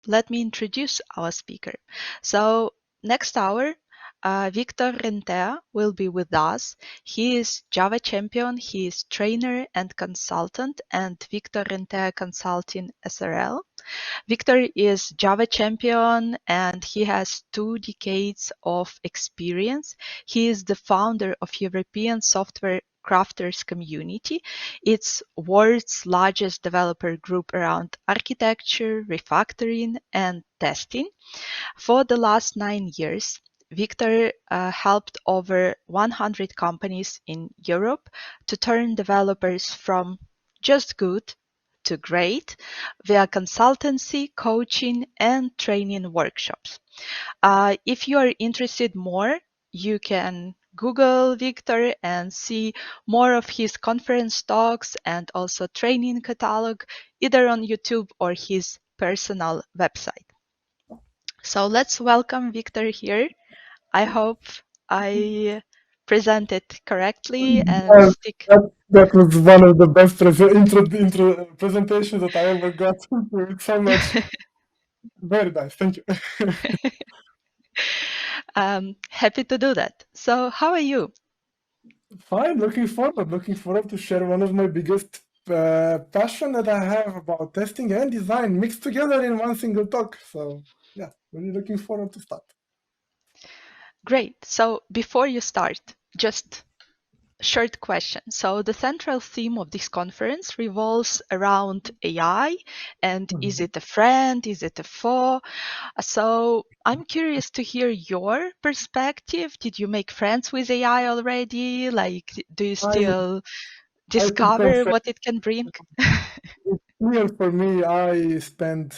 let me introduce our speaker. So next hour, Victor Rentea will be with us. He is Java champion, he is trainer and consultant, and Victor Rentea Consulting SRL. Victor is Java champion and he has 2 decades of experience. He is the founder of European Software Crafters Community. It's world's largest developer group around architecture, refactoring, and testing. For the last 9 years, Victor helped over 100 companies in Europe to turn developers from just good to great via consultancy, coaching, and training workshops. If you are interested more, you can Google Victor and see more of his conference talks and also training catalog either on YouTube or his personal website. So let's welcome Victor here. I hope I presented correctly and Well, stick. that was one of the best intro presentations that I ever got. It's so much. Very nice. Thank you. Happy to do that. So how are you? Fine. Looking forward. Looking forward to share one of my biggest passion that I have about testing and design mixed together in one single talk. So yeah, really looking forward to start. Great. So before you start, just short question. So the central theme of this conference revolves around AI and is it a friend? Is it a foe? So I'm curious to hear your perspective. Did you make friends with AI already? Like, do you I still I could discover confess, what it can bring? it's clear for me. I spend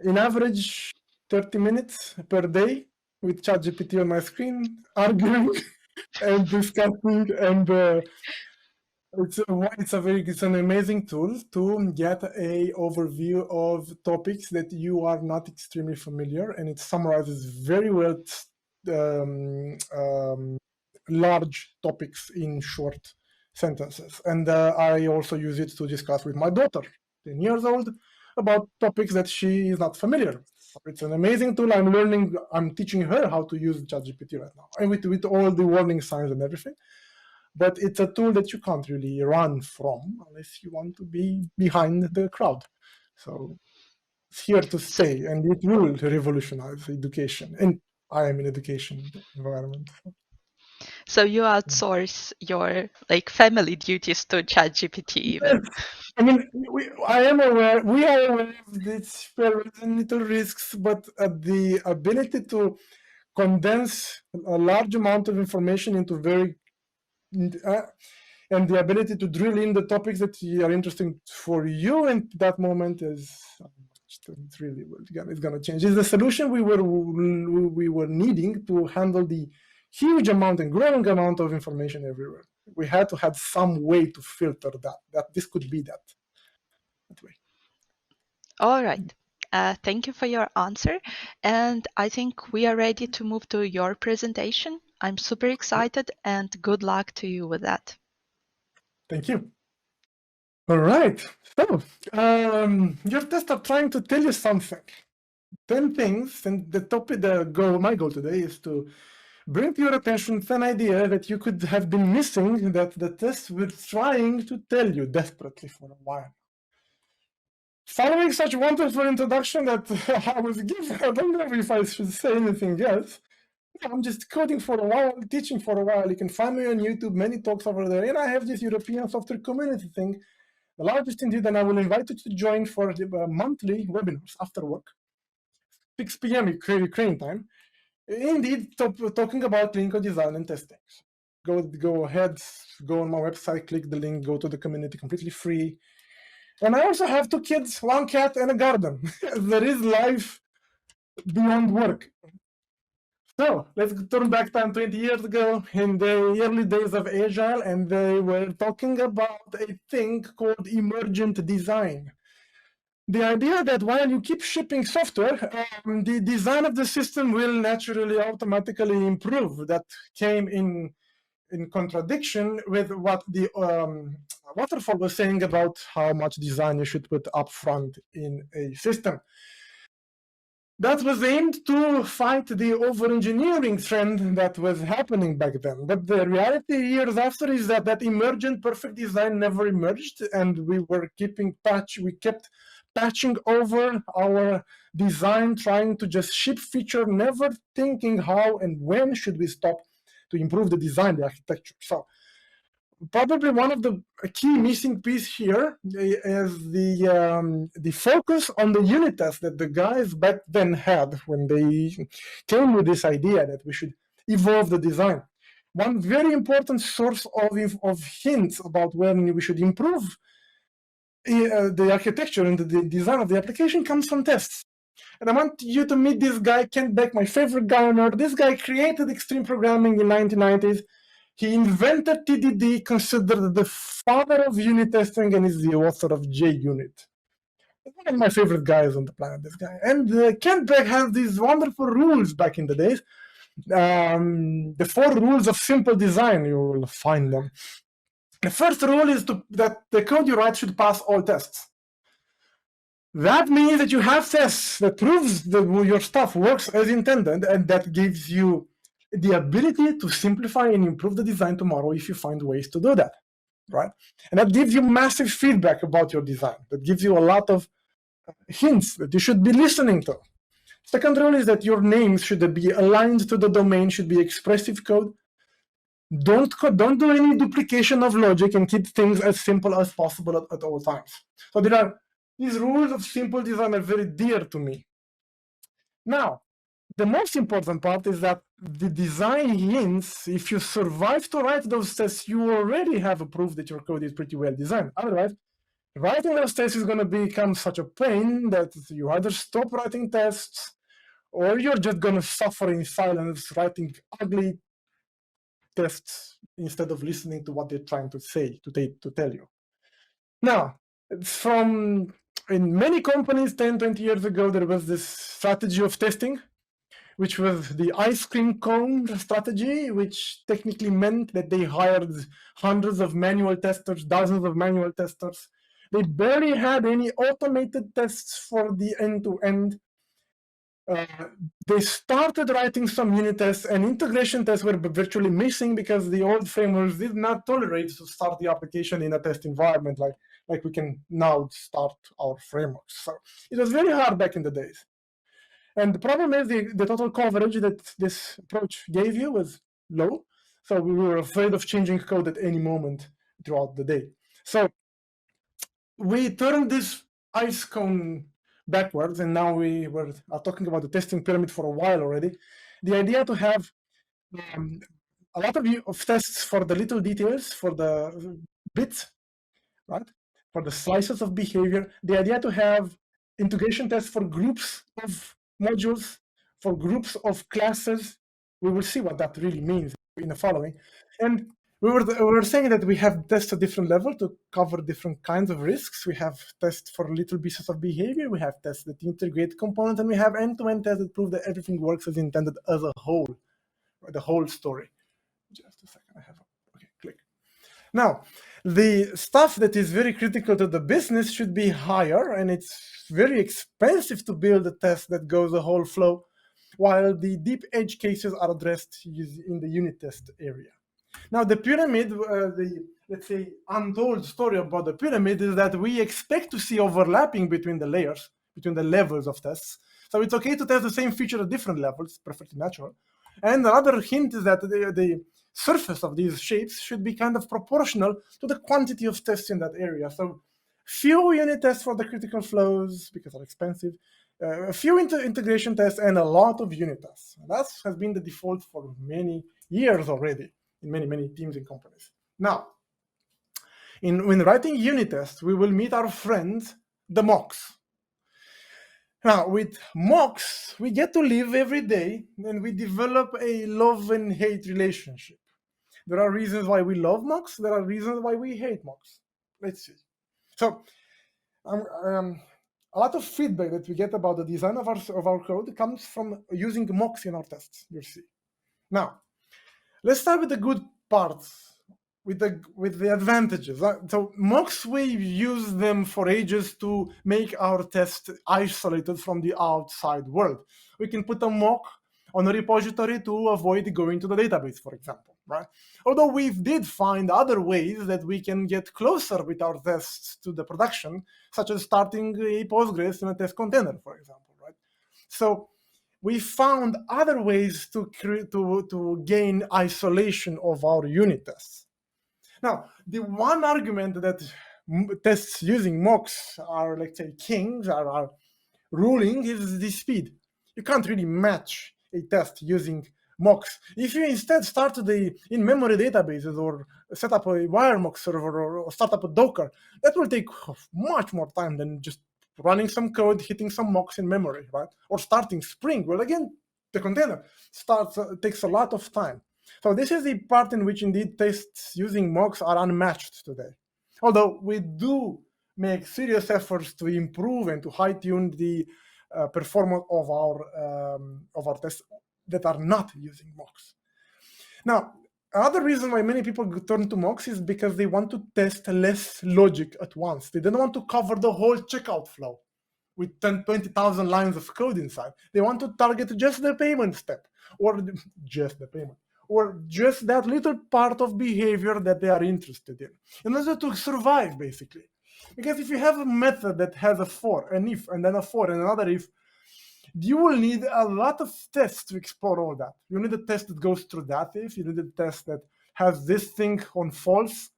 in average 30 minutes per day with ChatGPT on my screen, arguing and discussing, and it's an amazing tool to get a overview of topics that you are not extremely familiar, and it summarizes very well large topics in short sentences. And I also use it to discuss with my daughter, 10 years old, about topics that she is not familiar with. So it's an amazing tool. I'm teaching her how to use ChatGPT right now, and with all the warning signs and everything. But it's a tool that you can't really run from unless you want to be behind the crowd. So it's here to So, stay, and it will revolutionize education. And I am in education environment. so you outsource your like family duties to ChatGPT even. I mean, I am aware, we are aware of these perils and little risks, but the ability to condense a large amount of information into uh, and the ability to drill in the topics that are interesting for you in that moment is it's really it's going to change. It's the solution we were needing to handle the huge amount and growing amount of information everywhere. We had to have some way to filter that this could be that way. All right. Thank you for your answer. And I think we are ready to move to your presentation. I'm super excited and good luck to you with that. Thank you. All right. So, your test are trying to tell you something. 10 things, and my goal today is to bring to your attention an idea that you could have been missing that the test was trying to tell you desperately for a while. Following such wonderful introduction that I was given, I don't know if I should say anything else. I'm just coding for a while, teaching for a while. You can find me on YouTube, many talks over there. And I have this European software community thing, the largest indeed, and I will invite you to join for the monthly webinars after work, 6 p.m. Ukraine time. Indeed, talking about clinical design and testing. Go ahead, go on my website, click the link, go to the community, completely free. And I also have 2 kids, 1 cat, and a garden. There is life beyond work. So let's turn back time 20 years ago in the early days of Agile, and they were talking about a thing called emergent design. The idea that while you keep shipping software, the design of the system will naturally automatically improve. That came in contradiction with what the waterfall was saying about how much design you should put up front in a system. That was aimed to fight the over-engineering trend that was happening back then. But the reality years after is that that emergent perfect design never emerged, and we kept patching over our design, trying to just ship feature, never thinking how and when should we stop to improve the design, the architecture. So probably one of the key missing piece here is the focus on the unit test that the guys back then had when they came with this idea that we should evolve the design. One very important source of hints about when we should improve the architecture and the design of the application comes from tests. And I want you to meet this guy, Kent Beck, my favorite guy on earth. This guy created extreme programming in the 1990s. He invented TDD, considered the father of unit testing, and is the author of JUnit. One of my favorite guys on the planet, this guy. And Kent Beck has these wonderful rules back in the days. The 4 rules of simple design, you will find them. The first rule is that the code you write should pass all tests. That means that you have tests that proves that your stuff works as intended, and that gives you the ability to simplify and improve the design tomorrow if you find ways to do that, right? And that gives you massive feedback about your design. That gives you a lot of hints that you should be listening to. Second rule is that your names should be aligned to the domain, should be expressive code. Don't do any duplication of logic, and keep things as simple as possible at all times. So these rules of simple design are very dear to me. Now, the most important part is that the design hints, if you survive to write those tests, you already have a proof that your code is pretty well designed. Otherwise, writing those tests is going to become such a pain that you either stop writing tests, or you're just going to suffer in silence writing ugly tests instead of listening to what they're trying to say, to tell you. Now, in many companies 10, 20 years ago, there was this strategy of testing, which was the ice cream cone strategy, which technically meant that they hired hundreds of manual testers, dozens of manual testers. They barely had any automated tests for the end-to-end. They started writing some unit tests, and integration tests were virtually missing because the old frameworks did not tolerate to start the application in a test environment like we can now start our frameworks. So it was very hard back in the days. And the problem is the total coverage that this approach gave you was low. So we were afraid of changing code at any moment throughout the day. So we turned this ice cone backwards, and now we are talking about the testing pyramid for a while already. The idea to have a lot of tests for the little details, for the bits, right? For the slices of behavior. The idea to have integration tests for groups of modules, for groups of classes. We will see what that really means in the following. And we were saying that we have tests at different level to cover different kinds of risks. We have tests for little pieces of behavior. We have tests that integrate components, and we have end-to-end tests that prove that everything works as intended as a whole, right? The whole story. Just a second, okay, click. Now, the stuff that is very critical to the business should be higher, and it's very expensive to build a test that goes the whole flow, while the deep edge cases are addressed in the unit test area. Now, the pyramid, let's say, untold story about the pyramid is that we expect to see overlapping between the layers, between the levels of tests. So it's okay to test the same feature at different levels, perfectly natural. And another hint is that the surface of these shapes should be kind of proportional to the quantity of tests in that area. So few unit tests for the critical flows because they're expensive, a few integration tests, and a lot of unit tests. That has been the default for many years already in many teams and companies. Now, when writing unit tests, we will meet our friends, the mocks. Now, with mocks, we get to live every day, and we develop a love and hate relationship. There are reasons why we love mocks. There are reasons why we hate mocks. Let's see. So, a lot of feedback that we get about the design of our code comes from using mocks in our tests. You'll see. Now, let's start with the good parts. with the advantages. So mocks, we use them for ages to make our test isolated from the outside world. We can put a mock on a repository to avoid going to the database, for example, right? Although we did find other ways that we can get closer with our tests to the production, such as starting a Postgres in a test container, for example, right? So we found other ways to gain isolation of our unit tests. Now, the one argument that tests using mocks are, let's say, kings, are ruling is the speed. You can't really match a test using mocks. If you instead start the in-memory databases or set up a WireMock server or start up a Docker, that will take much more time than just running some code, hitting some mocks in memory, right? Or starting Spring. Well, again, the container takes a lot of time. So this is the part in which indeed tests using mocks are unmatched today. Although we do make serious efforts to improve and to high-tune the performance of our tests that are not using mocks. Now, another reason why many people turn to mocks is because they want to test less logic at once. They don't want to cover the whole checkout flow with 20,000 lines of code inside. They want to target just the payment step, or just the payment, or just that little part of behavior that they are interested in order to survive, basically. Because if you have a method that has a for, an if, and then a for, and another if, you will need a lot of tests to explore all that. You need a test that goes through that if, you need a test that has this thing on false,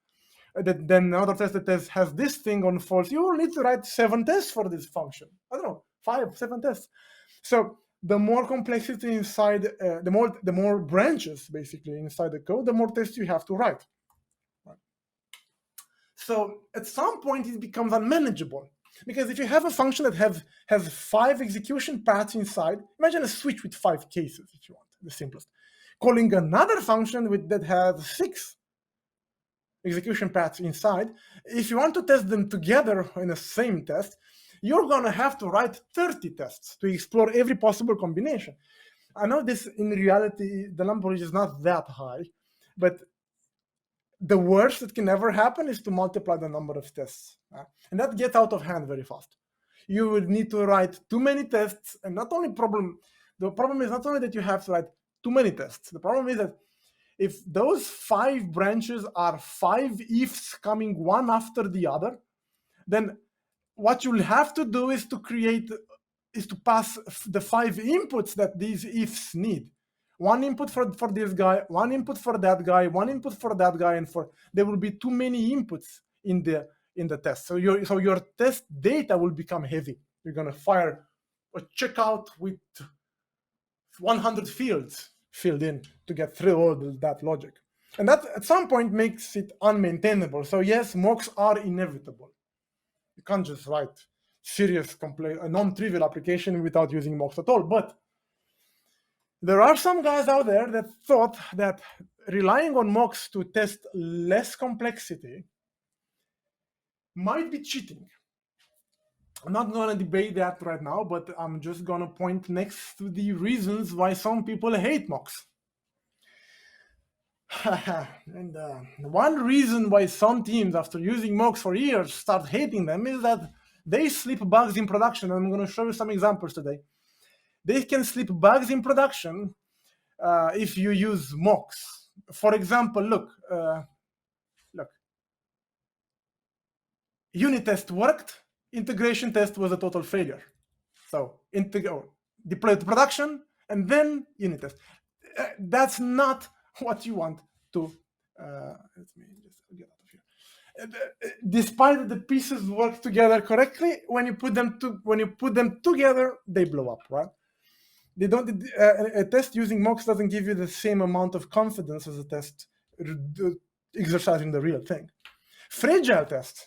then another test that has this thing on false. You will need to write 7 tests for this function. I don't know, 5, 7 tests. So the more complexity inside, the more branches basically inside the code, the more tests you have to write. So at some point it becomes unmanageable, because if you have a function that has 5 execution paths inside, imagine a switch with 5 cases, if you want, the simplest. Calling another function that has 6 execution paths inside, if you want to test them together in the same test, you're going to have to write 30 tests to explore every possible combination. I know this, in reality, the number is not that high, but the worst that can ever happen is to multiply the number of tests. And that gets out of hand very fast. You would need to write too many tests, and the problem is not only that you have to write too many tests, the problem is that if those 5 branches are 5 ifs coming one after the other, then what you'll have to do is to pass the 5 inputs that these ifs need. One input for this guy, one input for that guy, one input for that guy, and there will be too many inputs in the test. So your test data will become heavy. You're gonna fire a checkout with 100 fields filled in to get through all that logic. And that at some point makes it unmaintainable. So yes, mocks are inevitable. You can't just write serious, a non-trivial application without using mocks at all. But there are some guys out there that thought that relying on mocks to test less complexity might be cheating. I'm not going to debate that right now, but I'm just going to point next to the reasons why some people hate mocks. And one reason why some teams, after using mocks for years, start hating them is that they slip bugs in production. I'm going to show you some examples today. They can slip bugs in production if you use mocks. For example, look. Unit test worked, integration test was a total failure. So deploy to production, and then unit test. That's not what you want to. Let me just get out of here. Despite the pieces work together correctly, when you put them together, they blow up, right? They don't. A test using mocks doesn't give you the same amount of confidence as a test exercising the real thing. Fragile tests.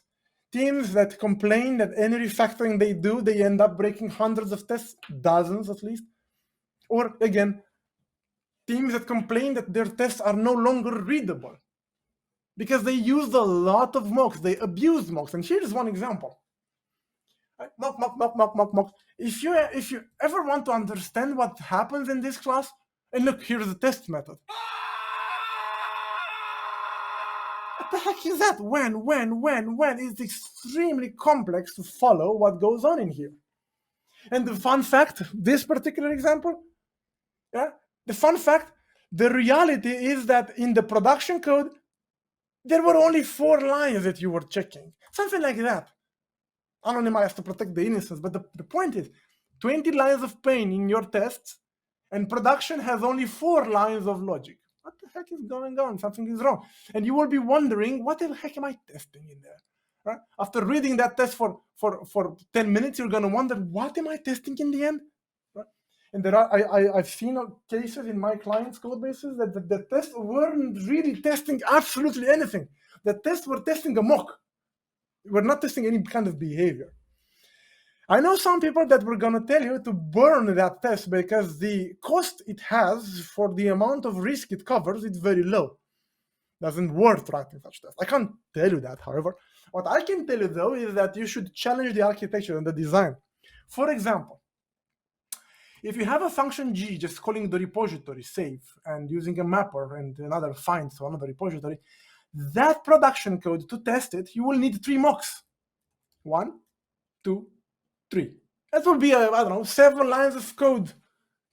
Teams that complain that any refactoring they do, they end up breaking hundreds of tests, dozens at least. Or again, teams that complain that their tests are no longer readable because they used a lot of mocks, they abused mocks. And here's one example. Mock. If you ever want to understand what happens in this class, and look, here's the test method. the heck is that? When? It's extremely complex to follow what goes on in here. And the fun fact, this particular example, the reality is that in the production code, there were only 4 lines that you were checking. Something like that. Anonymized to protect the innocence. But the point is, 20 lines of pain in your tests, and production has only 4 lines of logic. What the heck is going on? Something is wrong. And you will be wondering, what the heck am I testing in there? Right? After reading that test for 10 minutes, you're going to wonder, what am I testing in the end? Right? And I've seen cases in my clients' code bases that the tests weren't really testing absolutely anything. The tests were testing a mock. We're not testing any kind of behavior. I know some people that were going to tell you to burn that test because the cost it has for the amount of risk it covers is very low. Doesn't worth writing such tests. I can't tell you that, however. What I can tell you, though, is that you should challenge the architecture and the design. For example, if you have a function G just calling the repository save and using a mapper and another find, so another repository, that production code, to test it, you will need 3 mocks. 1, 2, 3. That will be, 7 lines of code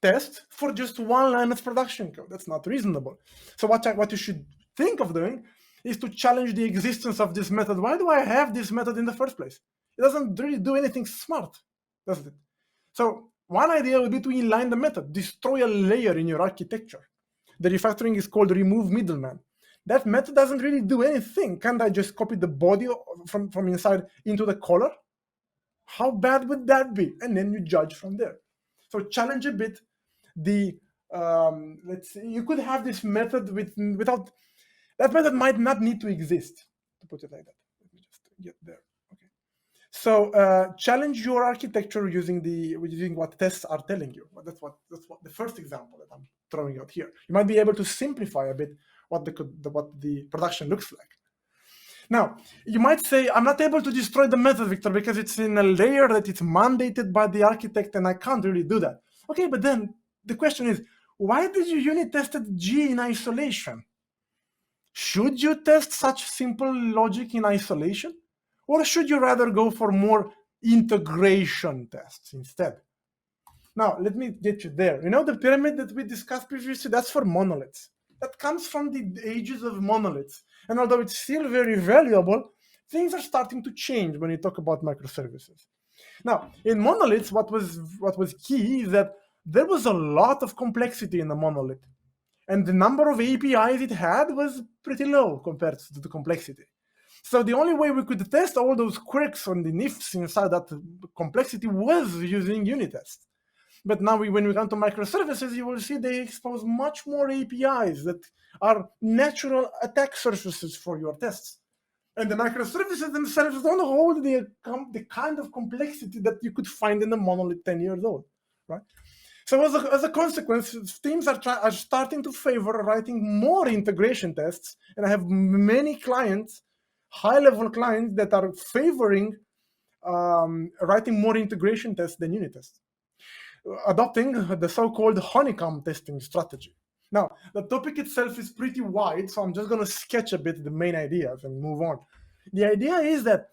test for just 1 line of production code. That's not reasonable. So what you should think of doing is to challenge the existence of this method. Why do I have this method in the first place? It doesn't really do anything smart, does it? So one idea would be to inline the method, destroy a layer in your architecture. The refactoring is called remove middleman. That method doesn't really do anything. Can't I just copy the body from inside into the collar? How bad would that be? And then you judge from there. So challenge a bit the, let's see, you could have this method without, that method might not need to exist, to put it like that. Let me just get there. Okay. So challenge your architecture using what tests are telling you. That's what the first example that I'm throwing out here. You might be able to simplify a bit what the production looks like. Now, you might say, I'm not able to destroy the method, Victor, because it's in a layer that it's mandated by the architect and I can't really do that. Okay, but then the question is, why did you unit tested G in isolation? Should you test such simple logic in isolation? Or should you rather go for more integration tests instead? Now, let me get you there. You know the pyramid that we discussed previously? That's for monoliths. That comes from the ages of monoliths. And although it's still very valuable, things are starting to change when you talk about microservices. Now, in monoliths, what was key is that there was a lot of complexity in the monolith. And the number of APIs it had was pretty low compared to the complexity. So the only way we could test all those quirks on the nifs inside that complexity was using unit tests. But now when we come to microservices, you will see they expose much more APIs that are natural attack surfaces for your tests. And the microservices themselves don't hold the kind of complexity that you could find in a monolith 10 years old, right? So as a consequence, teams are starting to favor writing more integration tests. And I have many clients, high-level clients, that are favoring writing more integration tests than unit tests, adopting the so-called honeycomb testing strategy. Now, the topic itself is pretty wide, so I'm just going to sketch a bit the main ideas and move on. The idea is that,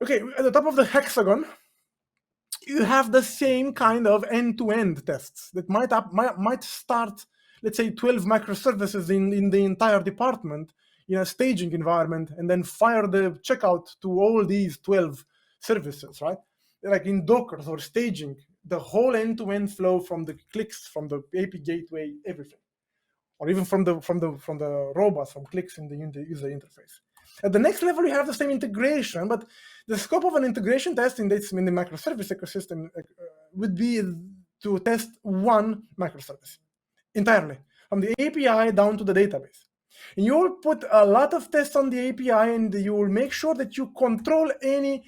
okay, at the top of the hexagon, you have the same kind of end-to-end tests that might start, let's say, 12 microservices in the entire department in a staging environment, and then fire the checkout to all these 12 services, right? Like in Docker or staging, the whole end-to-end flow from the clicks, from the AP gateway, everything, or even from the robots, from clicks in the user interface. At the next level, you have the same integration, but the scope of an integration test in the microservice ecosystem would be to test one microservice entirely, from the API down to the database. And you will put a lot of tests on the API, and you will make sure that you control any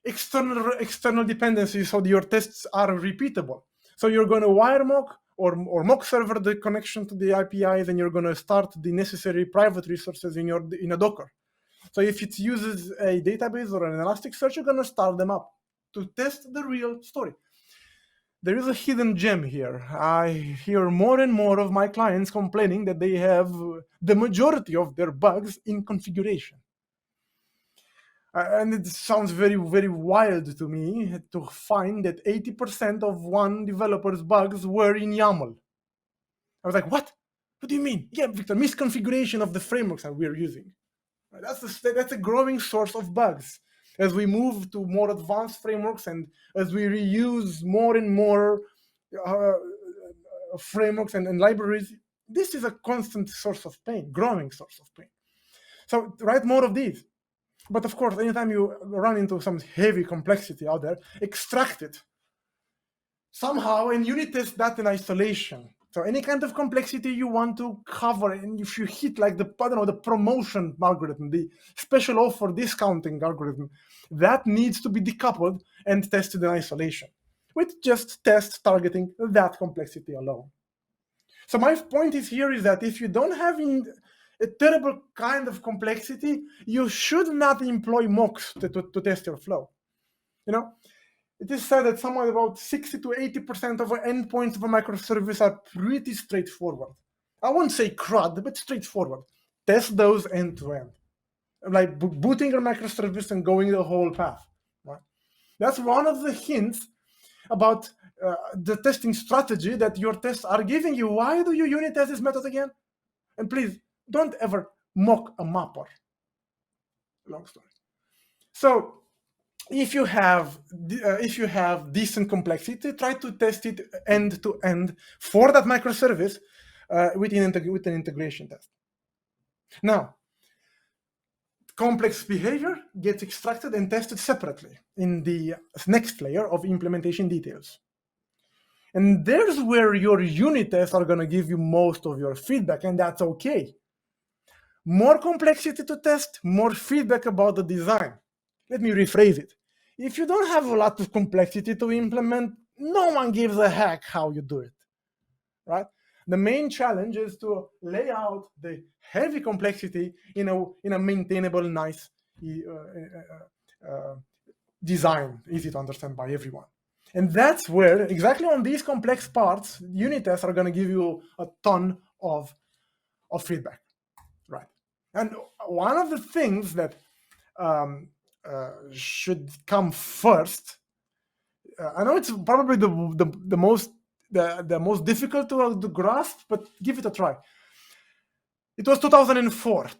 external dependencies so your tests are repeatable. So you're going to wire mock or mock server the connection to the APIs, and you're going to start the necessary private resources in a Docker. So if it uses a database or an Elasticsearch, you're going to start them up to test the real story. there is a hidden gem here. I hear more and more of my clients complaining that they have the majority of their bugs in configuration. And it sounds very, very wild to me to find that 80% of one developer's bugs were in YAML. I was like, what? What do you mean? Yeah, Victor, misconfiguration of the frameworks that we're using. That's a growing source of bugs. As we move to more advanced frameworks and as we reuse more and more frameworks and libraries, this is a constant source of pain, growing source of pain. So write more of these. But of course, anytime you run into some heavy complexity out there, extract it somehow and unit test that in isolation. So any kind of complexity you want to cover, and if you hit like the promotion algorithm, the special offer discounting algorithm, that needs to be decoupled and tested in isolation with just test targeting that complexity alone. So my point is that if you don't have a terrible kind of complexity, you should not employ mocks to test your flow. It is said that somewhere about 60 to 80% of endpoints of a microservice are pretty straightforward. I won't say CRUD, but straightforward. Test those end to end, like booting your microservice and going the whole path. Right? That's one of the hints about the testing strategy that your tests are giving you. Why do you unit test this method again? And please don't ever mock a mapper. Long story. So if you have decent complexity, try to test it end to end for that microservice with an integration test. Now, complex behavior gets extracted and tested separately in the next layer of implementation details. And there's where your unit tests are going to give you most of your feedback, and that's okay. More complexity to test, more feedback about the design. Let me rephrase it. If you don't have a lot of complexity to implement, no one gives a heck how you do it, right? The main challenge is to lay out the heavy complexity in a maintainable, nice design, easy to understand by everyone. And that's where, exactly on these complex parts, unit tests are going to give you a ton of feedback, right? And one of the things that should come first, I know it's probably the most difficult to grasp, but give it a try. It was 2004,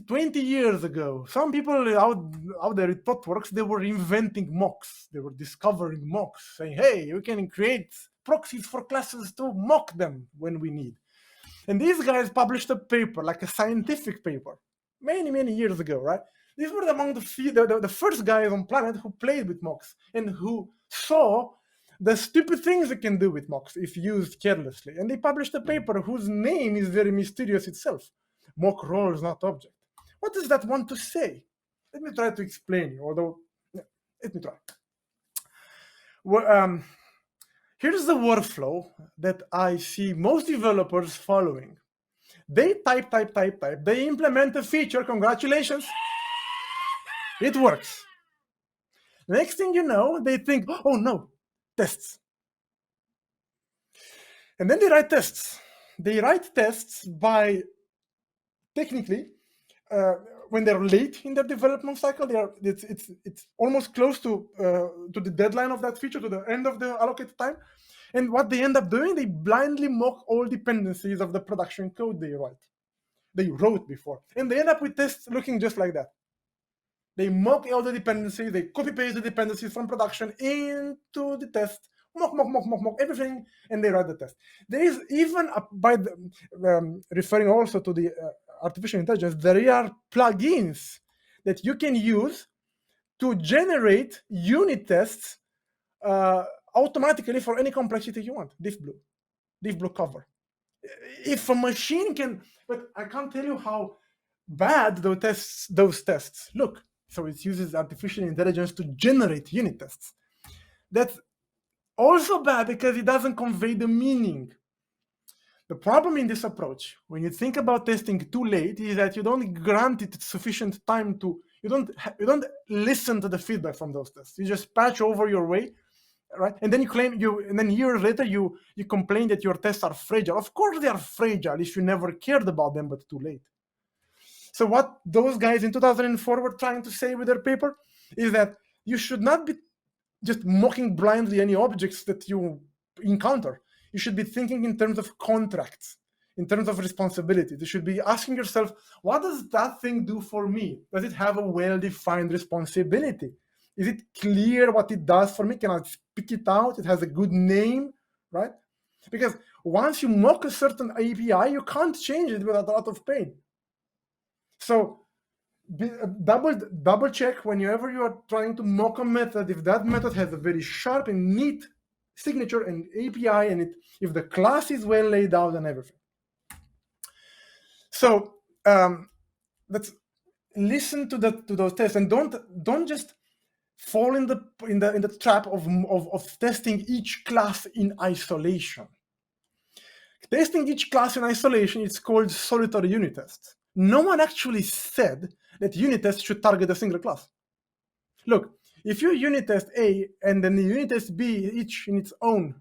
20 years ago. Some people out there at ThoughtWorks, they were inventing mocks. They were discovering mocks, saying, hey, we can create proxies for classes to mock them when we need. And these guys published a paper, like a scientific paper, many, many years ago, right? These were among the first guys on planet who played with mocks and who saw the stupid things you can do with mocks if used carelessly. And they published a paper whose name is very mysterious itself. Mock roles, not object. What does that want to say? Let me try to explain you, although, let me try. Well, here's the workflow that I see most developers following. They type. They implement a feature. Congratulations. It works. Next thing you know, they think, oh no, tests. And then they write tests. They write tests by, technically, when they're late in their development cycle, it's almost close to the deadline of that feature, to the end of the allocated time. And what they end up doing, they blindly mock all dependencies of the production code they wrote before. And they end up with tests looking just like that. They mock all the dependencies, they copy-paste the dependencies from production into the test, mock everything, and they write the test. There is even, referring also to the artificial intelligence, there are plugins that you can use to generate unit tests automatically for any complexity you want. DiffBlue cover. If a machine can, but I can't tell you how bad those tests look. So it uses artificial intelligence to generate unit tests. That's also bad because it doesn't convey the meaning. The problem in this approach, when you think about testing too late, is that you don't grant it sufficient time to, you don't listen to the feedback from those tests. You just patch over your way right? And then and then years later you complain that your tests are fragile. Of course they are fragile if you never cared about them, but too late. So what those guys in 2004 were trying to say with their paper is that you should not be just mocking blindly any objects that you encounter. You should be thinking in terms of contracts, in terms of responsibility. You should be asking yourself, what does that thing do for me? Does it have a well-defined responsibility? Is it clear what it does for me? Can I speak it out? It has a good name, right? Because once you mock a certain API, you can't change it without a lot of pain. So double check whenever you are trying to mock a method if that method has a very sharp and neat signature and API, and if the class is well laid out and everything. So let's listen to those tests, and don't just fall in the trap of testing each class in isolation. Testing each class in isolation is called solitary unit tests. No one actually said that unit tests should target a single class. Look, if you unit test A and then the unit test B, each in its own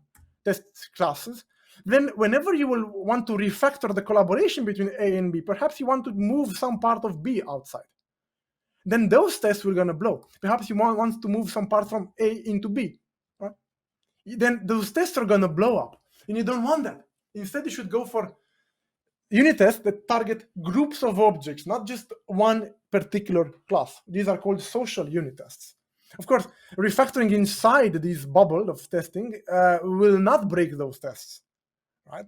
test classes, then whenever you will want to refactor the collaboration between A and B, perhaps you want to move some part of B outside. Then those tests will gonna blow. Perhaps you want to move some part from A into B. Right? Then those tests are gonna blow up, and you don't want that. Instead, you should go for unit tests that target groups of objects, not just one particular class. These are called social unit tests. Of course, refactoring inside this bubble of testing will not break those tests, right?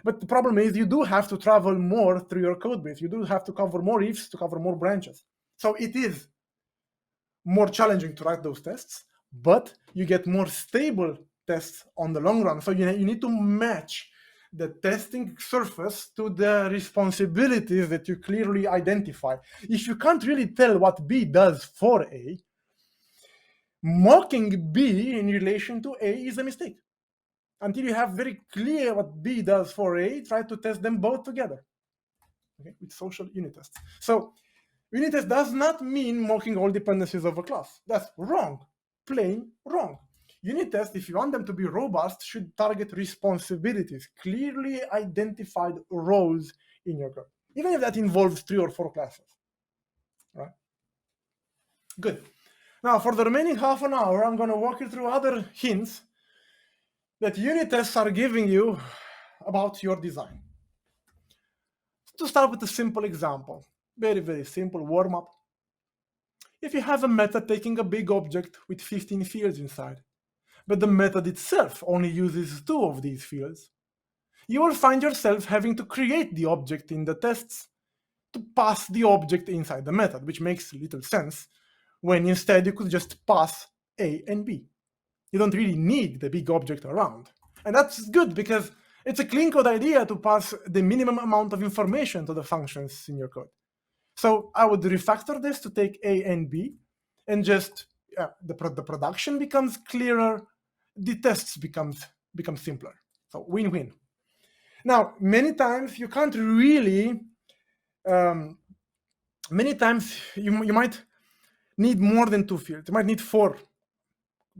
But the problem is you do have to travel more through your code base. You do have to cover more ifs, to cover more branches. So it is more challenging to write those tests, but you get more stable tests on the long run. So you need to match the testing surface to the responsibilities that you clearly identify. If you can't really tell what B does for A, mocking B in relation to A is a mistake. Until you have very clear what B does for A, try to test them both together, okay, with social unit tests. So unit test does not mean mocking all dependencies of a class. That's wrong, plain wrong. Unit tests, if you want them to be robust, should target responsibilities, clearly identified roles in your code, even if that involves 3 or 4 classes, right? Good. Now, for the remaining half an hour, I'm going to walk you through other hints that unit tests are giving you about your design. To start with a simple example, very, very simple warm-up. If you have a method taking a big object with 15 fields inside, but the method itself only uses 2 of these fields, you will find yourself having to create the object in the tests to pass the object inside the method, which makes little sense when instead you could just pass A and B. You don't really need the big object around. And that's good because it's a clean code idea to pass the minimum amount of information to the functions in your code. So I would refactor this to take A and B, and just the production becomes clearer, the tests become simpler. So win-win. Now, many times you can't really, many times you might need more than 2 fields. You might need 4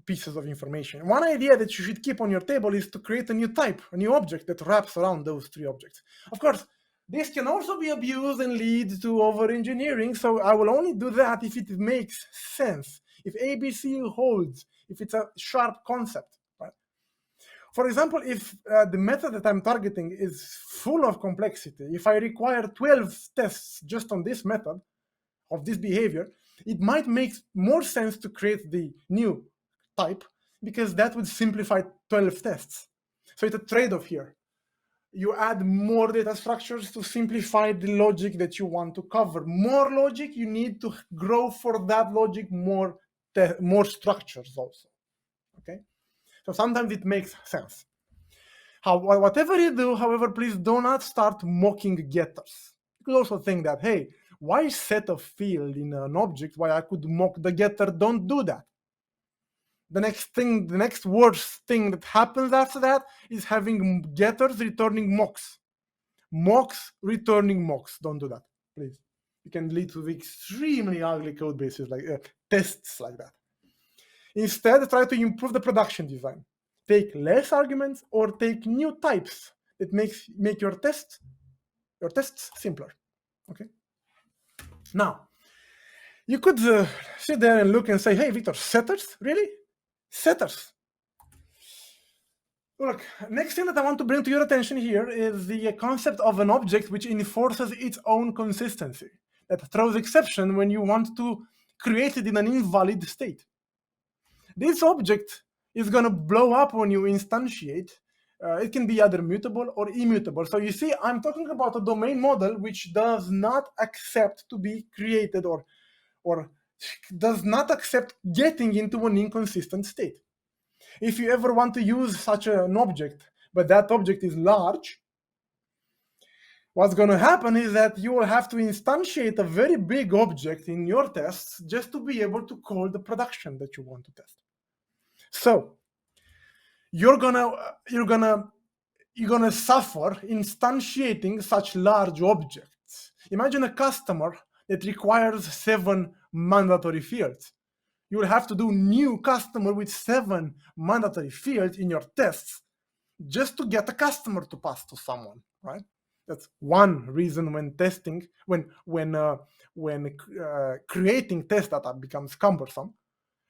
pieces of information. One idea that you should keep on your table is to create a new type, a new object that wraps around those 3 objects. Of course, this can also be abused and lead to over-engineering, so I will only do that if it makes sense, if ABC holds, if it's a sharp concept, right? For example, if the method that I'm targeting is full of complexity, if I require 12 tests just on this method, of this behavior, it might make more sense to create the new type, because that would simplify 12 tests. So it's a trade-off here. You add more data structures to simplify the logic that you want to cover. More logic, you need to grow for that logic more structures also, okay? So sometimes it makes sense. Whatever you do, however, please do not start mocking getters. You could also think that, hey, why set a field in an object why I could mock the getter? Don't do that. The next worst thing that happens after that is having getters returning mocks. Mocks returning mocks. Don't do that, please. It can lead to extremely ugly code bases, like tests like that. Instead, try to improve the production design. Take less arguments or take new types that make your tests simpler. Okay. Now, you could sit there and look and say, hey, Victor, setters? Really? Setters? Look, next thing that I want to bring to your attention here is the concept of an object which enforces its own consistency, that throws exception when you want to create it in an invalid state. This object is going to blow up when you instantiate. It can be either mutable or immutable. So you see, I'm talking about a domain model which does not accept to be created or does not accept getting into an inconsistent state. If you ever want to use such an object, but that object is large, what's going to happen is that you will have to instantiate a very big object in your tests just to be able to call the production that you want to test. So you're gonna suffer instantiating such large objects. Imagine a customer that requires 7 mandatory fields. You will have to do new customer with 7 mandatory fields in your tests just to get a customer to pass to someone, right? That's one reason when testing, when creating test data becomes cumbersome.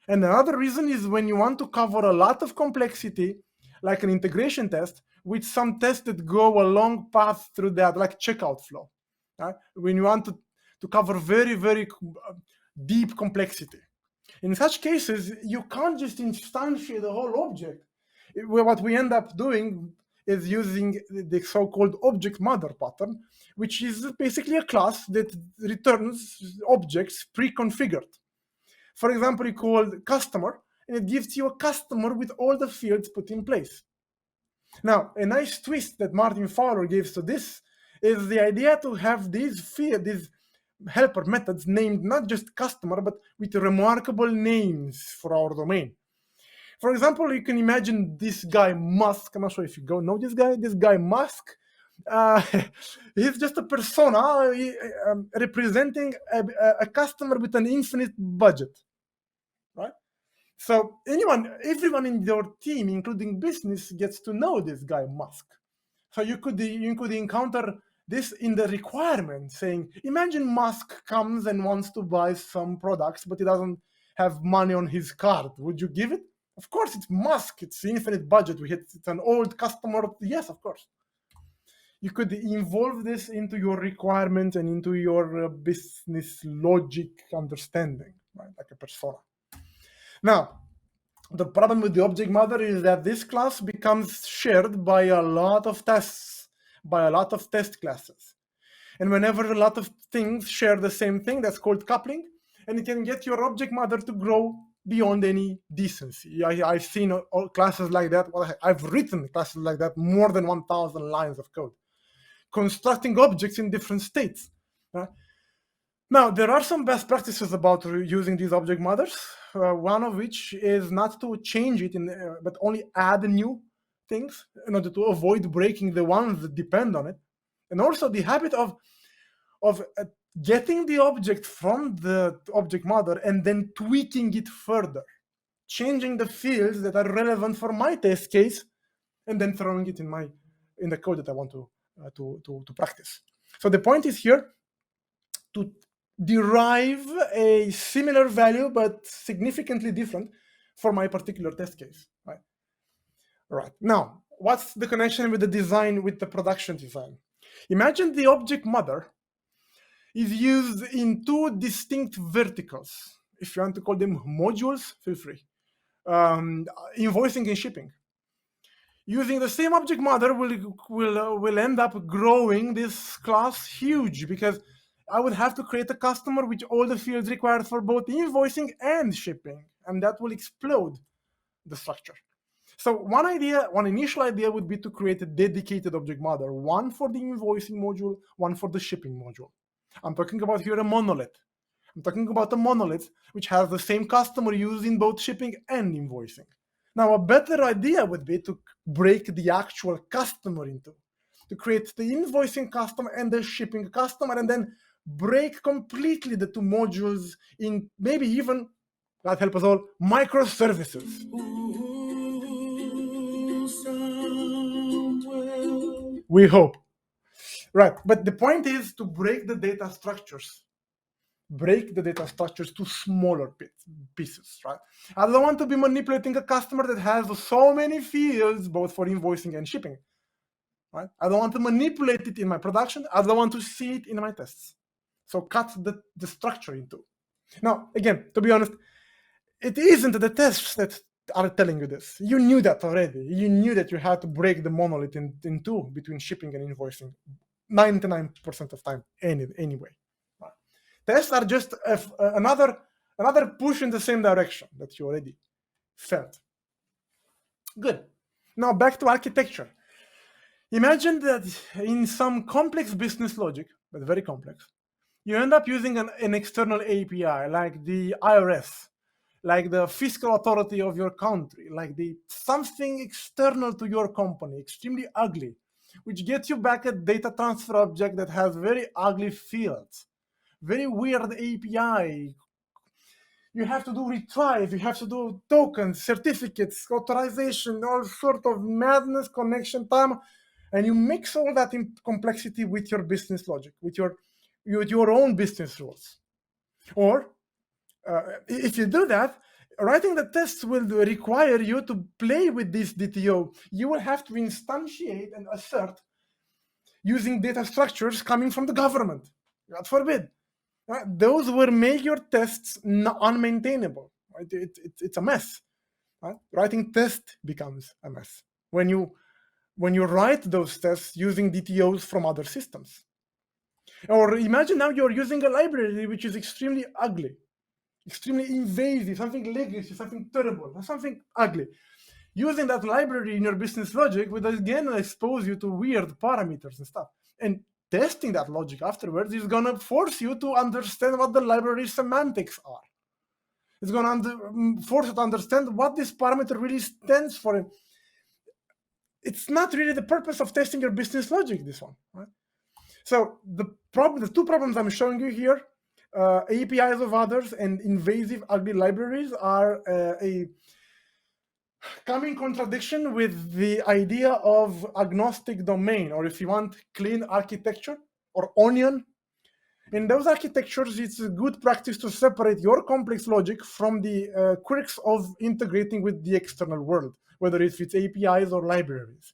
And another reason is when you want to cover a lot of complexity, like an integration test, with some tests that go a long path through that, like checkout flow. Right? When you want to cover very, very deep complexity. In such cases, you can't just instantiate the whole object. What we end up doing is using the so-called object mother pattern, which is basically a class that returns objects pre-configured. For example, you call customer, and it gives you a customer with all the fields put in place. Now, a nice twist that Martin Fowler gives to this is the idea to have these helper methods named not just customer, but with remarkable names for our domain. For example, you can imagine this guy Musk. I'm not sure if you know this guy. This guy Musk, he's just a persona representing a customer with an infinite budget, right? So everyone in your team, including business, gets to know this guy Musk. So you could encounter this in the requirement, saying, imagine Musk comes and wants to buy some products, but he doesn't have money on his card. Would you give it? Of course, it's Musk. It's infinite budget. It's an old customer. Yes, of course. You could involve this into your requirement and into your business logic understanding, right? Like a persona. Now, the problem with the object mother is that this class becomes shared by a lot of tests, by a lot of test classes. And whenever a lot of things share the same thing, that's called coupling, and it can get your object mother to grow beyond any decency. I've seen classes like that. Well, I've written classes like that, more than 1,000 lines of code, constructing objects in different states. Right? Now, there are some best practices about using these object mothers, one of which is not to change it, but only add new things in order to avoid breaking the ones that depend on it. And also the habit of getting the object from the object mother and then tweaking it further, changing the fields that are relevant for my test case, and then throwing it in the code that I want to practice. So the point is here to derive a similar value but significantly different for my particular test case. Right. Now, what's the connection with the design, with the production design? Imagine the object mother is used in 2 distinct verticals. If you want to call them modules, feel free. Invoicing and shipping. Using the same object mother will end up growing this class huge, because I would have to create a customer with all the fields required for both invoicing and shipping, and that will explode the structure. So one initial idea would be to create a dedicated object mother, one for the invoicing module, one for the shipping module. I'm talking about here a monolith. I'm talking about a monolith which has the same customer used in both shipping and invoicing. Now, a better idea would be to break the actual customer into, to create the invoicing customer and the shipping customer, and then break completely the 2 modules in maybe even God help us all, microservices. We hope. Right, but the point is to break the data structures. Break the data structures to smaller pieces, right? I don't want to be manipulating a customer that has so many fields, both for invoicing and shipping, right? I don't want to manipulate it in my production. I don't want to see it in my tests. So cut the structure in two. Now, again, to be honest, it isn't the tests that are telling you this. You knew that already. You knew that you had to break the monolith in two between shipping and invoicing 99% of time anyway. Right? Tests are just another push in the same direction that you already felt. Good. Now back to architecture. Imagine that in some complex business logic, but very complex, you end up using an external API like the IRS, like the fiscal authority of your country, like the something external to your company, extremely ugly, which gets you back a data transfer object that has very ugly fields, very weird API. You have to do retrieve, you have to do tokens, certificates, authorization, all sort of madness, connection time, and you mix all that in complexity with your business logic, with your own business rules. Or if you do that, writing the tests will require you to play with this DTO. You will have to instantiate and assert using data structures coming from the government. God forbid. Those will make your tests unmaintainable. Right? It's a mess. Right? Writing tests becomes a mess when you write those tests using DTOs from other systems. Or imagine now you're using a library which is extremely ugly, extremely invasive, something legacy, something terrible, something ugly. Using that library in your business logic will again expose you to weird parameters and stuff. And testing that logic afterwards is going to force you to understand what the library semantics are. It's going to force you to understand what this parameter really stands for. It's not really the purpose of testing your business logic, this one. Right? So the two problems I'm showing you here, APIs of others and invasive, ugly libraries are a coming contradiction with the idea of agnostic domain, or if you want, clean architecture or onion. In those architectures, it's a good practice to separate your complex logic from the quirks of integrating with the external world, whether it's APIs or libraries.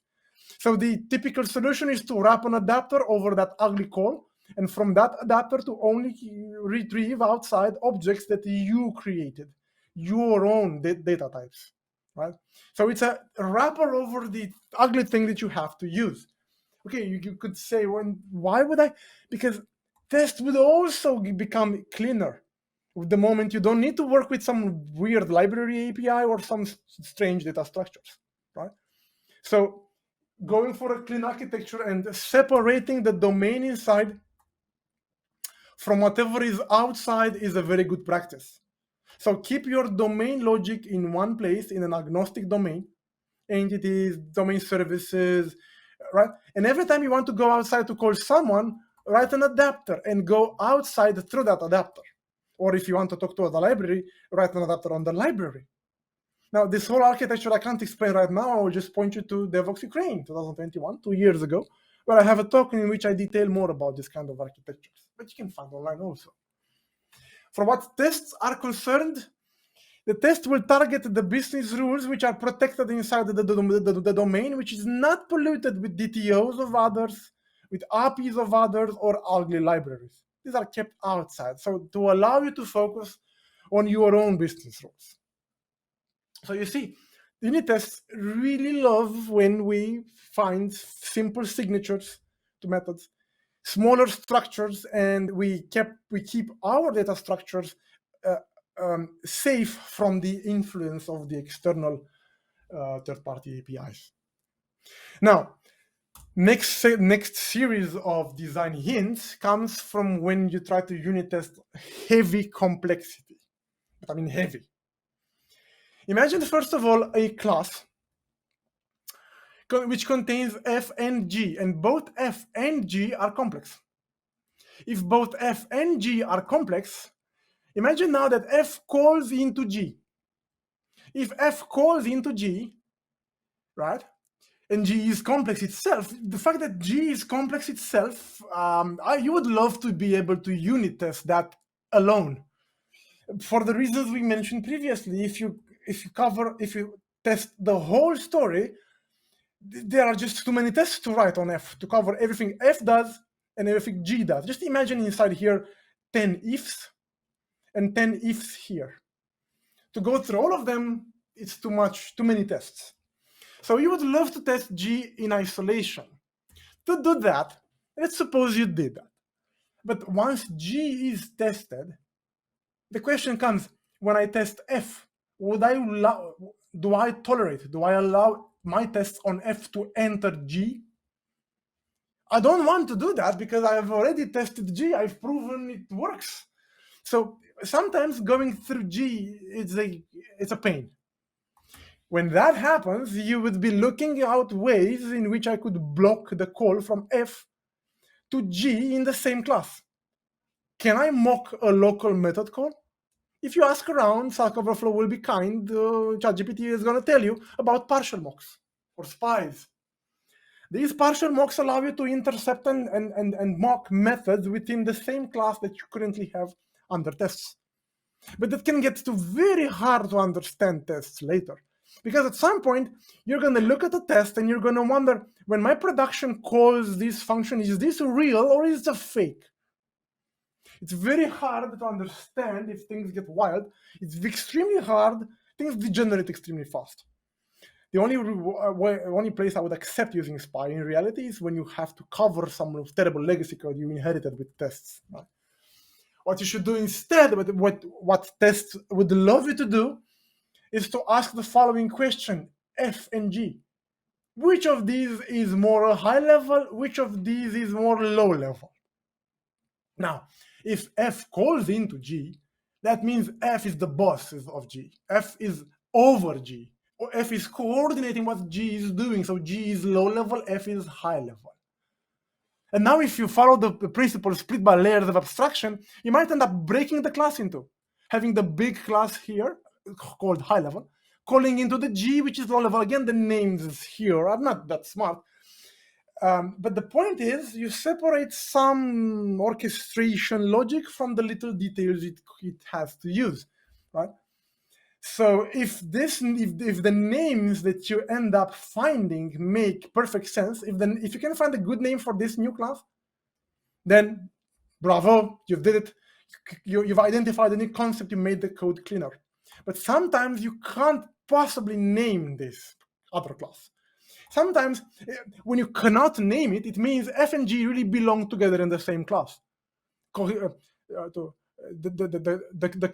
So the typical solution is to wrap an adapter over that ugly call, and from that adapter to only retrieve outside objects that you created, your own data types, right? So it's a wrapper over the ugly thing that you have to use. Okay, you could say, well, why would I? Because tests would also become cleaner with the moment you don't need to work with some weird library API or some strange data structures, right? So going for a clean architecture and separating the domain inside from whatever is outside is a very good practice. So keep your domain logic in one place, in an agnostic domain, entities, domain services, right? And every time you want to go outside to call someone, write an adapter and go outside through that adapter. Or if you want to talk to the library, write an adapter on the library. Now, this whole architecture I can't explain right now. I will just point you to Devoxx Ukraine 2021, 2 years ago, where I have a talk in which I detail more about this kind of architectures, but you can find online also. For what tests are concerned, the test will target the business rules which are protected inside the domain, which is not polluted with DTOs of others, with APIs of others, or ugly libraries. These are kept outside, so to allow you to focus on your own business rules. So you see, unit tests really love when we find simple signatures to methods, smaller structures, and we keep our data structures safe from the influence of the external third-party APIs. Now, next series of design hints comes from when you try to unit test heavy complexity. But I mean heavy. Imagine, first of all, a class which contains f and g, and both f and g are complex. If both f and g are complex, Imagine now that F calls into G. If F calls into G, right, and G is complex itself, the fact that G is complex itself, you would love to be able to unit test that alone. For the reasons we mentioned previously, if you test the whole story, there are just too many tests to write on F to cover everything F does and everything G does. Just imagine inside here 10 ifs and 10 ifs here. To go through all of them, it's too many tests. So you would love to test G in isolation. To do that, let's suppose you did that. But once G is tested, the question comes, when I test F, do I allow my tests on F to enter G? I don't want to do that because I have already tested G. I've proven it works. So sometimes going through G, it's a pain. When that happens, you would be looking out ways in which I could block the call from F to G in the same class. Can I mock a local method call? If you ask around, Stack Overflow will be kind. ChatGPT is going to tell you about partial mocks or spies. These partial mocks allow you to intercept and mock methods within the same class that you currently have under tests. But that can get to very hard to understand tests later. Because at some point, you're going to look at the test and you're going to wonder, when my production calls this function, is this real or is it a fake? It's very hard to understand if things get wild. It's extremely hard. Things degenerate extremely fast. The only place I would accept using spy in reality is when you have to cover some terrible legacy code you inherited with tests. Right? What you should do instead, what tests would love you to do, is to ask the following question, F and G. Which of these is more high level? Which of these is more low level? Now, if F calls into G, that means F is the boss of G. F is over G. Or F is coordinating what G is doing. So G is low level, F is high level. And now if you follow the principle split by layers of abstraction, you might end up breaking the class into having the big class here, called high level, calling into the G, which is low level. Again, the names here are not that smart. But the point is, you separate some orchestration logic from the little details it has to use, right? So if the names that you end up finding make perfect sense, if you can find a good name for this new class, then bravo, you did it. You've identified a new concept, you made the code cleaner. But sometimes you can't possibly name this other class. Sometimes when you cannot name it, it means F and G really belong together in the same class. The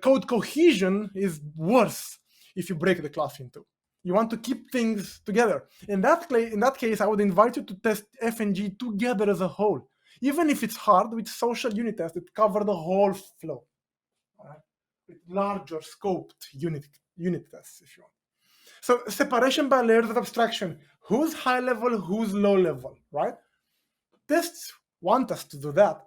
code cohesion is worse if you break the class in two. You want to keep things together. In that case, I would invite you to test F and G together as a whole. Even if it's hard, with social unit tests that cover the whole flow. Right? With larger scoped unit tests, if you want. So separation by layers of abstraction. Who's high level, who's low level, right? Tests want us to do that.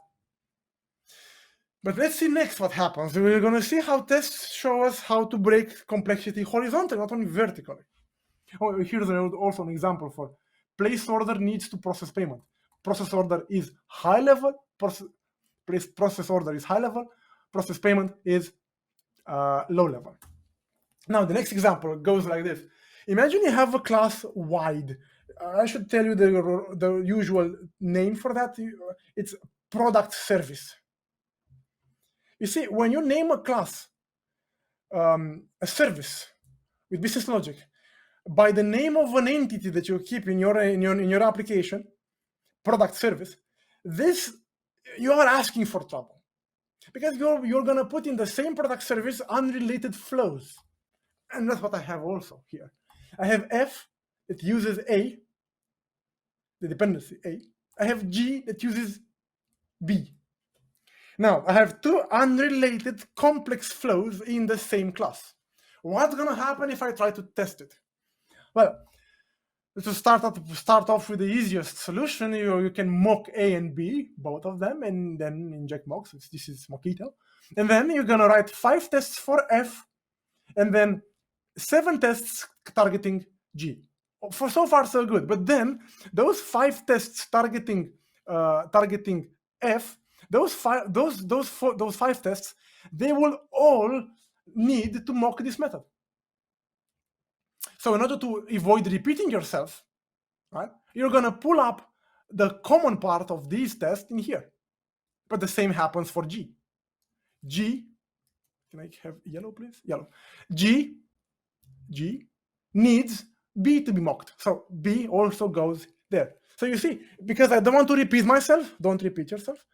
But let's see next what happens. We're going to see how tests show us how to break complexity horizontally, not only vertically. Oh, here's also an example for place order needs to process payment. Process order is high level, process order is high level, process payment is low level. Now, the next example goes like this. Imagine you have a class wide. I should tell you the usual name for that. It's product service. You see, when you name a class, a service with business logic, by the name of an entity that you keep in your application, product service, this you are asking for trouble, because you're gonna put in the same product service unrelated flows, and that's what I have also here. I have F that uses A, the dependency A. I have G that uses B. Now, I have two unrelated complex flows in the same class. What's going to happen if I try to test it? Well, to start off with the easiest solution, you can mock A and B, both of them, and then inject mocks. This is Mockito. And then you're going to write 5 tests for F, and then 7 tests targeting G. For so far, so good. But then those 5 tests targeting F, those 5 tests, they will all need to mock this method. So in order to avoid repeating yourself, right, you're going to pull up the common part of these tests in here. But the same happens for G. G, can I have yellow, please? Yellow. G needs B to be mocked. So B also goes there. So you see, because I don't want to repeat myself, don't repeat yourself,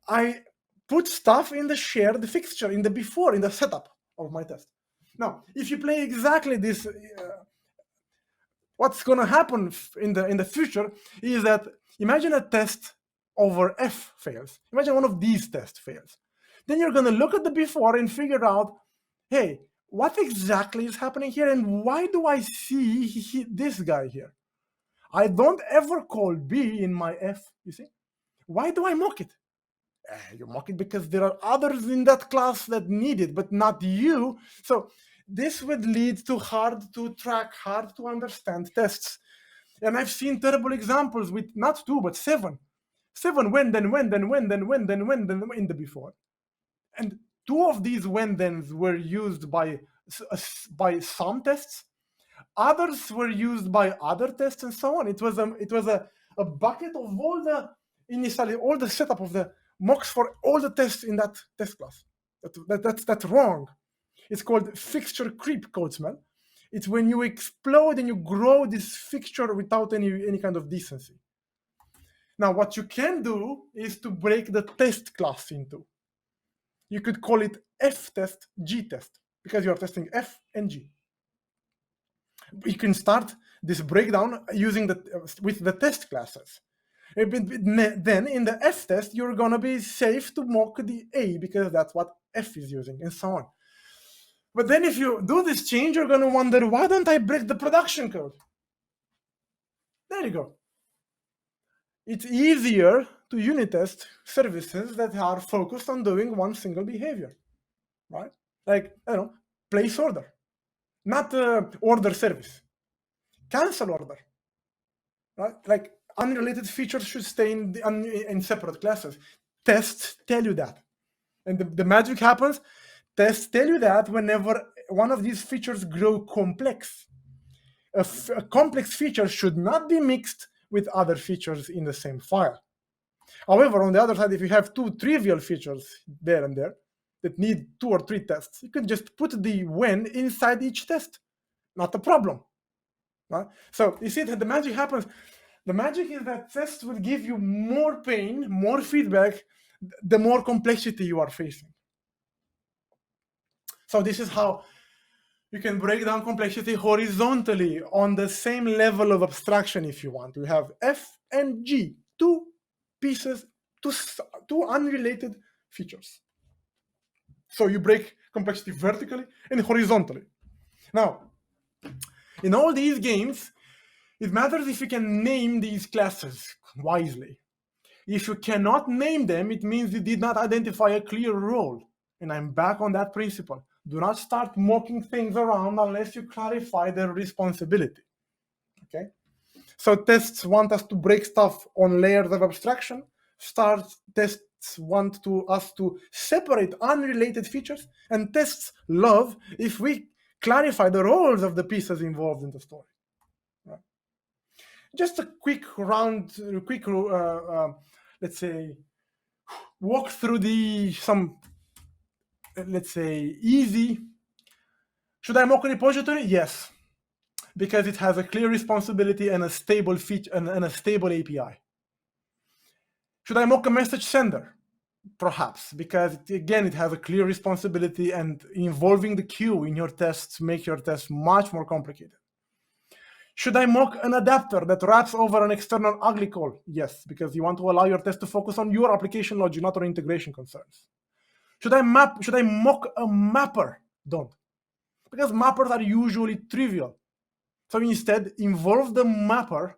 I put stuff in the shared fixture, in the before, in the setup of my test. Now, if you play exactly this, what's going to happen in the future is that imagine a test over F fails. Imagine one of these tests fails. Then you're going to look at the before and figure out, hey, what exactly is happening here, and why do I see this guy here? I don't ever call B in my F, you see? Why do I mock it? You mock it because there are others in that class that need it, but not you. So this would lead to hard to track, hard to understand tests. And I've seen terrible examples with not 2, but 7. 7 when, then when, then when, then when, then when, then in the before. And 2 of these when-thens were used by some tests. Others were used by other tests and so on. It was a bucket of all the setup of the mocks for all the tests in that test class. That's wrong. It's called fixture creep, code smell. It's when you explode and you grow this fixture without any kind of decency. Now, what you can do is to break the test class in 2. You could call it F test, G test, because you are testing F and G. You can start this breakdown using with the test classes. Then in the F test, you're going to be safe to mock the A because that's what F is using, and so on. But then if you do this change, you're going to wonder, why don't I break the production code? There you go. It's easier to unit test services that are focused on doing one single behavior, right? Like, I don't know, place order, not order service. Cancel order, right? Like unrelated features should stay in separate classes. Tests tell you that. And the magic happens. Tests tell you that whenever one of these features grow complex. A complex feature should not be mixed with other features in the same file. However, on the other side, if you have 2 trivial features there and there that need 2 or 3 tests, you can just put the when inside each test. Not a problem. Right? So you see that the magic happens. The magic is that tests will give you more pain, more feedback, the more complexity you are facing. So this is how you can break down complexity horizontally on the same level of abstraction if you want. You have F and G, 2 pieces, 2 unrelated features. So you break complexity vertically and horizontally. Now, in all these games, it matters if you can name these classes wisely. If you cannot name them, it means you did not identify a clear role. And I'm back on that principle. Do not start mocking things around unless you clarify their responsibility. Okay? So tests want us to break stuff on layers of abstraction. Tests want us to separate unrelated features. And tests love if we clarify the roles of the pieces involved in the story. Right? Just a quick let's say, walk through some, let's say, easy. Should I mock a repository? Yes, because it has a clear responsibility and a stable feature and a stable API. Should I mock a message sender? Perhaps, because it has a clear responsibility, and involving the queue in your tests make your tests much more complicated. Should I mock an adapter that wraps over an external ugly call? Yes, because you want to allow your test to focus on your application logic, not on integration concerns. Should I mock a mapper? Don't. Because mappers are usually trivial. So instead, involve the mapper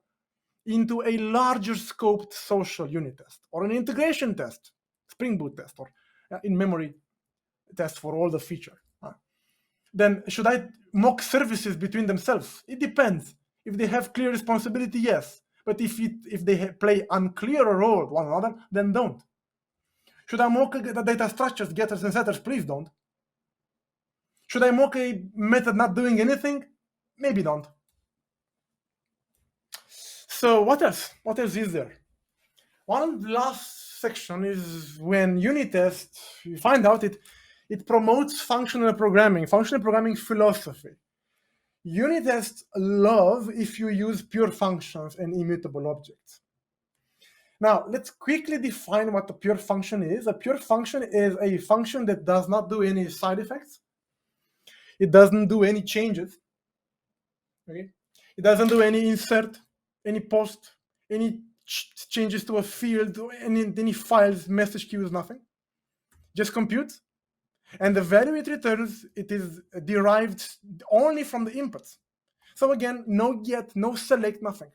into a larger scoped social unit test or an integration test, Spring Boot test, or in-memory test for all the feature. Then should I mock services between themselves? It depends. If they have clear responsibility, yes. But if they play unclear role one another, then don't. Should I mock the data structures, getters and setters? Please don't. Should I mock a method not doing anything? Maybe don't. So what else? What else is there? One last section is when unit test, you find out it promotes functional programming philosophy. Unit tests love if you use pure functions and immutable objects. Now, let's quickly define what a pure function is. A pure function is a function that does not do any side effects. It doesn't do any changes. Okay? It doesn't do any insert, any post, any changes to a field, any files, message queues, nothing. Just computes. And the value it returns, it is derived only from the inputs. So again, no get, no select, nothing.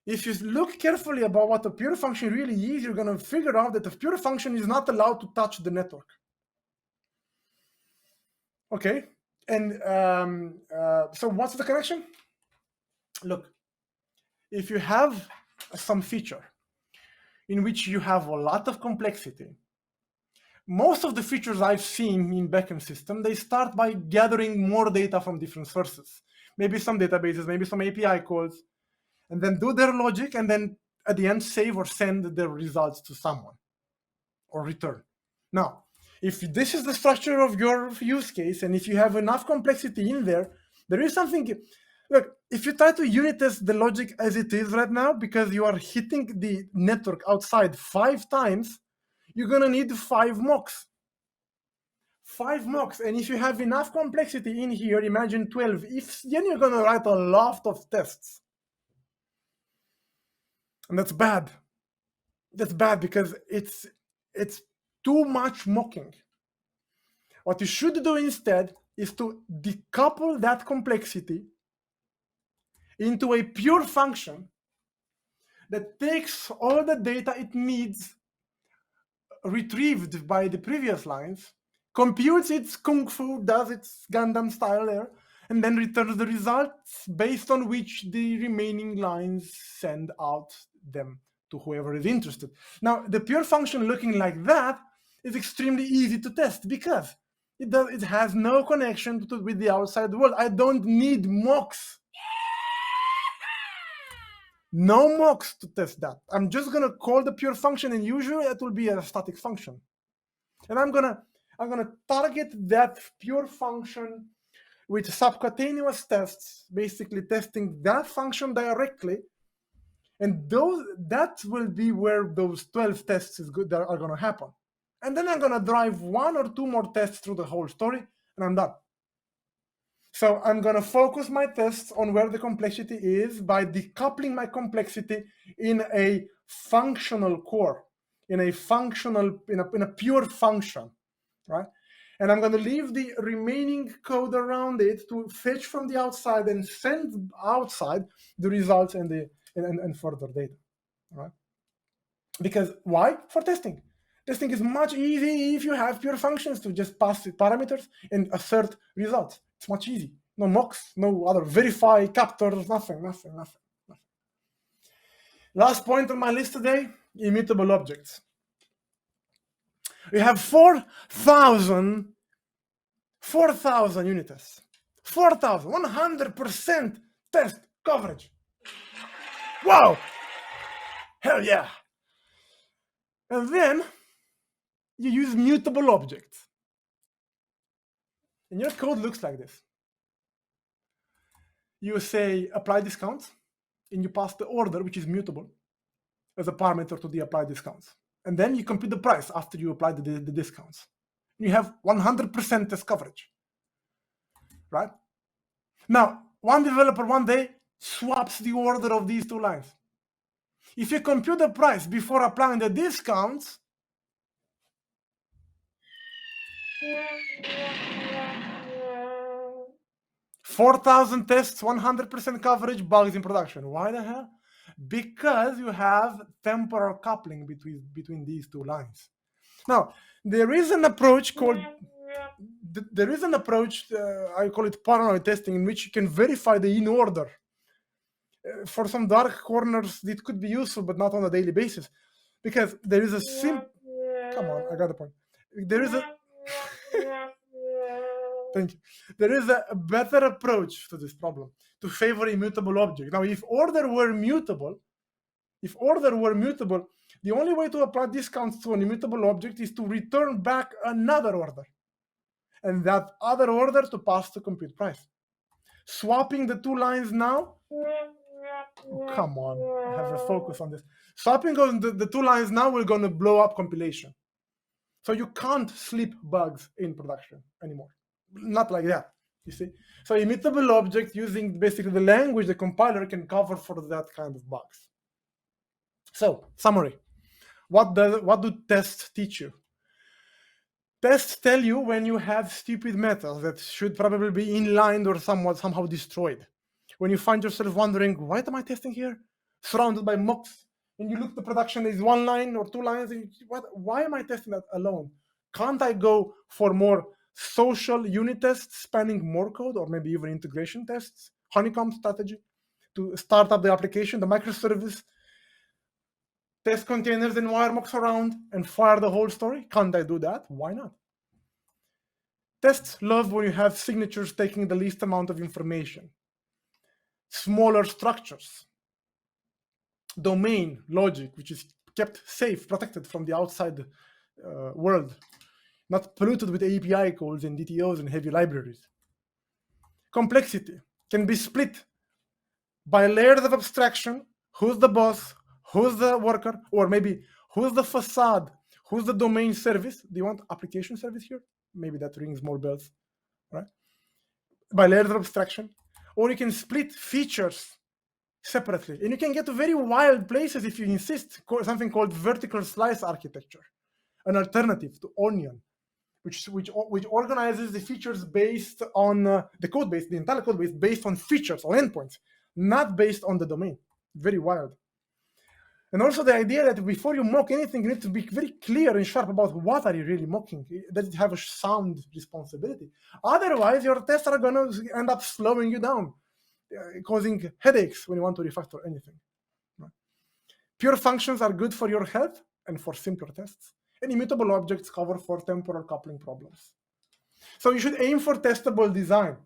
If you look carefully about what a pure function really is, you're going to figure out that a pure function is not allowed to touch the network. Okay, and so what's the connection? Look, if you have some feature in which you have a lot of complexity, most of the features I've seen in backend system, they start by gathering more data from different sources, maybe some databases, maybe some API calls, and then do their logic, and then at the end save or send the results to someone or return. Now, if this is the structure of your use case, and if you have enough complexity in there, there is something. Look, if you try to unit test the logic as it is right now, because you are hitting the network outside 5 times, you're going to need 5 mocks. 5 mocks. And if you have enough complexity in here, imagine 12. Then you're going to write a lot of tests. And that's bad. That's bad because it's too much mocking. What you should do instead is to decouple that complexity into a pure function that takes all the data it needs retrieved by the previous lines, computes its kung fu, does its Gundam style there, and then returns the results based on which the remaining lines send out them to whoever is interested. Now, the pure function looking like that is extremely easy to test because it has no connection with the outside world. I don't need mocks. No mocks to test that. I'm just gonna call the pure function, and usually it will be a static function. And I'm gonna target that pure function with subcutaneous tests, basically testing that function directly. And that will be where those 12 tests are gonna happen. And then I'm gonna drive 1 or 2 more tests through the whole story, and I'm done. So I'm gonna focus my tests on where the complexity is by decoupling my complexity in a functional core, in a pure function, right? And I'm gonna leave the remaining code around it to fetch from the outside and send outside the results and further data, right? Because why? For testing. Testing is much easier if you have pure functions to just pass parameters and assert results. It's much easy. No mocks, no other verify, captors, nothing. Last point on my list today, immutable objects. We have 4,000 unit tests. 4,000, 100% test coverage. Wow! Hell yeah! And then you use mutable objects. And your code looks like this. You say apply discounts, and you pass the order, which is mutable, as a parameter to the apply discounts. And then you compute the price after you apply the discounts. You have 100% test coverage, right? Now, one developer one day swaps the order of these 2 lines. If you compute the price before applying the discounts, $4,000 tests, 100% coverage, bugs in production. Why the hell? Because you have temporal coupling between these 2 lines. Now, There is an approach called I call it paranoid testing, in which you can verify the in order. For some dark corners, it could be useful, but not on a daily basis, because there is a come on, I got the point. There is a thank you. There is a better approach to this problem, to favor immutable object. Now, if order were mutable, the only way to apply discounts to an immutable object is to return back another order, and that other order to pass the compute price. Swapping the two lines now, come on, have a focus on this. Swapping on the two lines now, we're going to blow up compilation. So you can't slip bugs in production anymore. Not like that, you see. So immutable object, using basically the language the compiler can cover for that kind of bugs. So summary, what do tests teach you? Tests tell you when you have stupid methods that should probably be inlined or somehow destroyed. When you find yourself wondering, what am I testing here? Surrounded by mocks, and you look at the production is one line or two lines, and why am I testing that alone? Can't I go for more social unit tests spanning more code, or maybe even integration tests, honeycomb strategy, to start up the application, the microservice, test containers and wire mocks around, and fire the whole story? Can't I do that? Why not? Tests love when you have signatures taking the least amount of information. Smaller structures. Domain logic, which is kept safe, protected from the outside world, not polluted with API calls and DTOs and heavy libraries. Complexity can be split by layers of abstraction. Who's the boss? Who's the worker? Or maybe who's the facade? Who's the domain service? Do you want application service here? Maybe that rings more bells, right? By layers of abstraction. Or you can split features separately. And you can get to very wild places if you insist, something called vertical slice architecture, an alternative to Onion, which organizes the features based on the code base, the entire code base based on features, on endpoints, not based on the domain. Very wild. And also the idea that before you mock anything, you need to be very clear and sharp about what are you really mocking. Does it have a sound responsibility? Otherwise, your tests are going to end up slowing you down, causing headaches when you want to refactor anything. Pure functions are good for your health and for simpler tests. And immutable objects cover for temporal coupling problems. So you should aim for testable design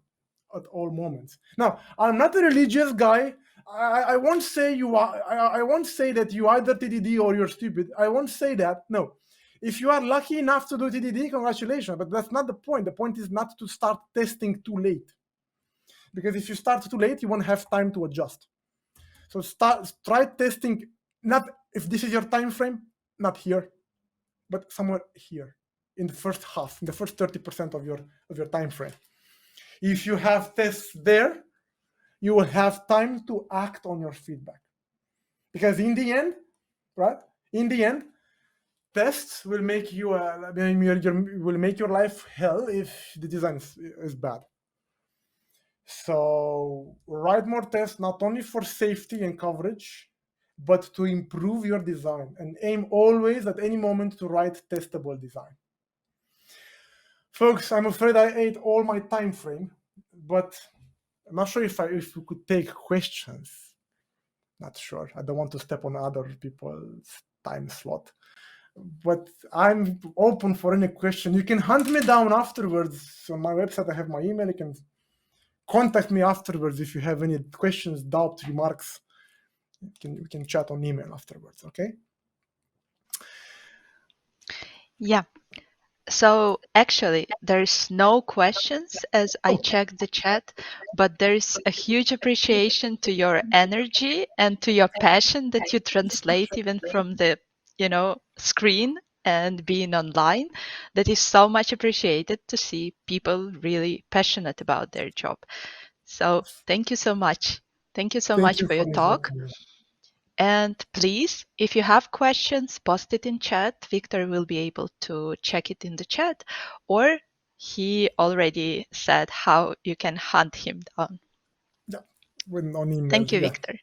at all moments. Now, I'm not a religious guy. I won't say I won't say that you either TDD or you're stupid. I won't say that. No. If you are lucky enough to do TDD, congratulations. But that's not the point. The point is not to start testing too late. Because if you start too late, you won't have time to adjust. So try testing, not if this is your time frame, not here, but somewhere here in the first half, in the first 30% of your time frame. If you have tests there, you will have time to act on your feedback. Because in the end, right? In the end, tests will make you will make your life hell if the design is bad. So write more tests, not only for safety and coverage, but to improve your design, and aim always at any moment to write testable design. Folks, I'm afraid I ate all my time frame, but I'm not sure if we could take questions. Not sure. I don't want to step on other people's time slot, but I'm open for any question. You can hunt me down afterwards on my website. I have my email. You can contact me afterwards if you have any questions, doubts, remarks. We can chat on email afterwards, okay? Yeah. So actually, there's no questions as I checked the chat, but there's a huge appreciation to your energy and to your passion that you translate even from the, screen and being online. That is so much appreciated to see people really passionate about their job. So thank you so much. Thank you so much for your talk. And please, if you have questions, post it in chat. Victor will be able to check it in the chat, or he already said how you can hunt him down. Yeah, on email. Thank you, Victor.